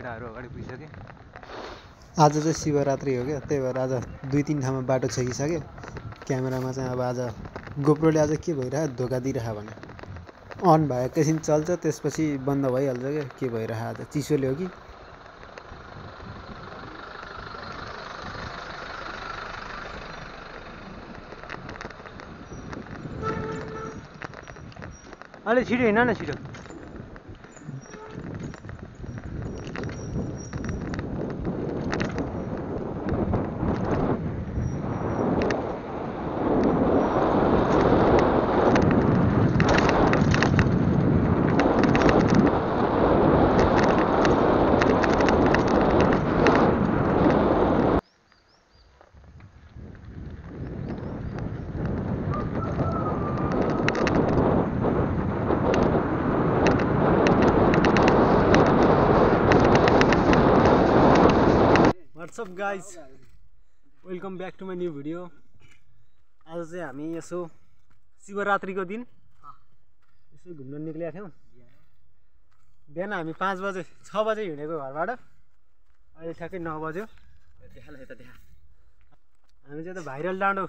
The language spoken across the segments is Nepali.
केटाहरू अगाडि पुगिसके। आज चाहिँ शिवरात्रि हो क्या, त्यही भएर आज 2-3 ठाउँमा बाटो छेकिसक्यो। क्यामेरामा चाहिँ अब आज गोप्रोले आज के भइरहेको धोका दिइरहेको भने अन भयो एकैछिन चल्छ, त्यसपछि बन्द भइहाल्छ क्या। के भइरहेको आज चिसोले हो कि अलि छिटो हिँड न छिटो। What's up guys, welcome back to my new video. आज चाहिँ हामी यसो शिवरात्रिको दिन यसो घुम्न निक्लेका थियौँ। बिहान हामी 5 बजे 6 बजे हिँडेको घरबाट, अहिले ठ्याक्कै 9 बज्यो। हामी चाहिँ त भाइरल डाँडो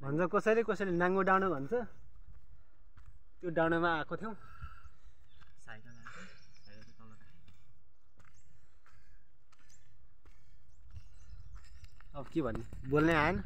भन्छ कसैले, कसैले नाङ्गो डाँडो भन्छ। त्यो डाँडोमा आएको थियौँ। अब के भन्ने, बोल्नै आएन।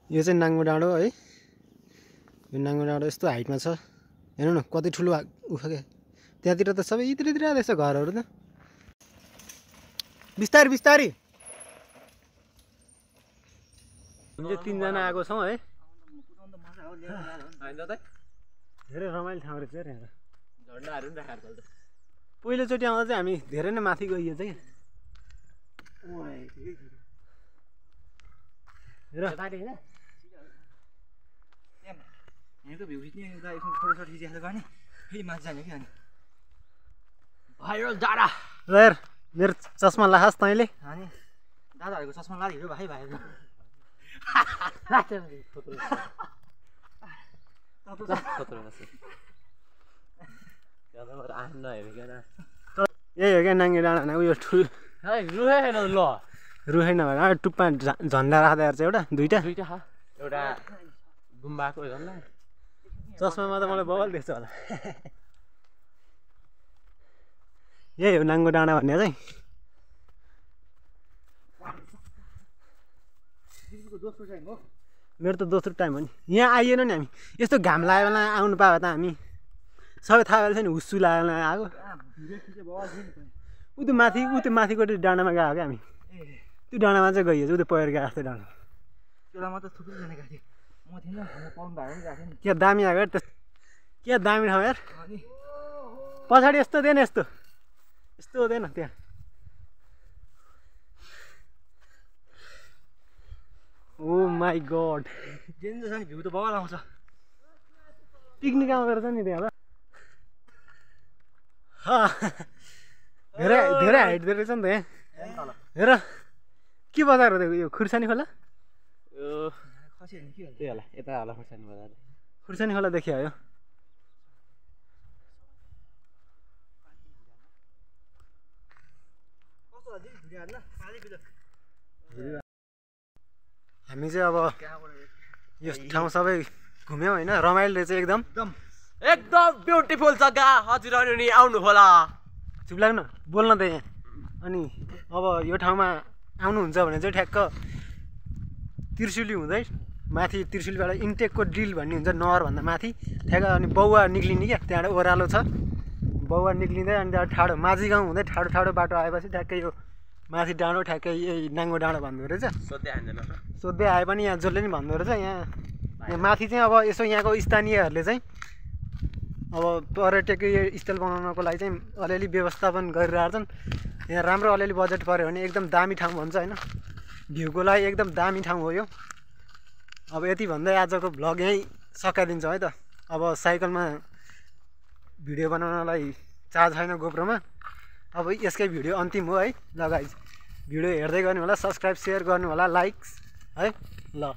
यो चाहिँ नाङ्गो डाँडो है। यो नाङ्गो डाँडो यस्तो हाइटमा छ, हेर्नु न कति ठुलो उफ क्या। त्यहाँतिर त सबै इत्र रहेछ घरहरू त। बिस्तारी बिस्तारी। हामी चाहिँ 3 जना आएको छौँ है। धेरै रमाइलो ठाउँ रहेछ यहाँ। झन्डाहरू पनि राखेर चल्छ। पहिलोचोटि आउँदा चाहिँ हामी धेरै नै माथि गइयो चाहिँ। यहाँको भ्यू खिच्ने एउटा एकछिन फोटोसट खिचिहाल्यो भने फेरि माथि जाने कि अनि भाइरल डाँडा। ल हेर, मेरो चस्मा लाखास् तैँले। अनि दादाहरूको चस्मा लादियो भाइ भाइ यही हो क्या नाङ्गे डाँडा। उयो ठुलो रुखेन ल, रुखेन भने टुप्पा झन्डा राख्दा हेर्छ एउटा दुईटा एउटा गुम्बाको झन्डा। चस्मामा त मलाई बवाल देख्छ होला। यही हो नाङ्गो डाँडा भन्ने चाहिँ। मेरो त दोस्रो टाइम हो नि। यहाँ आइएन नि हामी। यस्तो घाम लाग्यो भने आउनु पायो त हामी सबै थाहा भएछ नि। हुस्सु लागेर आएको। ऊ त्यो माथिको डाँडामा गएको क्या हामी। त्यो डाँडामा चाहिँ गइयो, ऊ त्यो पहिरो गएको जस्तो डाँडा। त्यसलाई त थुप्रोजना गएको थिएँ म थिएन, पाउनु भएको पनि गएको थिएँ नि। क्या दामी आएको यार, क्या दामी ठाउँ यार। पछाडि यस्तो हुँदैन, यस्तो हुँदैन त्यहाँ। ओ माई गड, डेन्जर छ नि, भ्यू त बवाल आउँछ। पिकनिक आउँदो रहेछ नि त्यहाँ त। धेरै धेरै हाइट दिएको रहेछ नि त यहाँ। हेर के बजार हो यो, खुर्सानी खोला। त्यही होला, यता होला खुर्सानी बजार। खुर्सानी खोला देखियो यो। हामी चाहिँ अब यो ठाउँ सबै घुम्यौँ होइन, रमाइलो रहेछ एकदम। एकदम ब्युटिफुल जग्गा, हजुरहरू नि आउनु होला। चुप लाग्नु, बोल्न त यहाँ। अनि अब यो ठाउँमा आउनुहुन्छ भने चाहिँ ठ्याक्क त्रिशुली हुँदै माथि त्रिशुलीबाट इन्टेकको डिल भन्ने हुन्छ, नहरभन्दा माथि ठ्याक्क। अनि बौवा निक्लिने क्या, त्यहाँबाट ओह्रालो छ। बौवा निक्लिँदै अनि त्यहाँ ठाडो माझी गाउँ हुँदै ठाडो ठाडो बाटो आएपछि ठ्याक्कै यो माथि डाँडो, ठ्याक्कै यही नाङ्गो डाँडो भन्दो रहेछ। सोध्दै आए पनि यहाँ जसले नि भन्दो रहेछ। यहाँ माथि चाहिँ अब यसो यहाँको स्थानीयहरूले चाहिँ अब पर्यटकीय स्थल बनाउनको लागि चाहिँ अलिअलि व्यवस्थापन गरिरहेका छन्। यहाँ राम्रो अलिअलि बजेट पऱ्यो भने एकदम दामी ठाउँ भन्छ होइन, भ्यूको लागि एकदम दामी ठाउँ हो यो। अब यति भन्दै आजको भ्लग यहीँ सकाइदिन्छ है त। अब साइकलमा भिडियो बनाउनलाई चार्ज छैन गोप्रोमा। अब यसकै भिडियो अन्तिम हो है। ल गाइज भिडियो हेर्दै गर्नु होला, सब्सक्राइब सेयर गर्नु होला, लाइक्स है। ल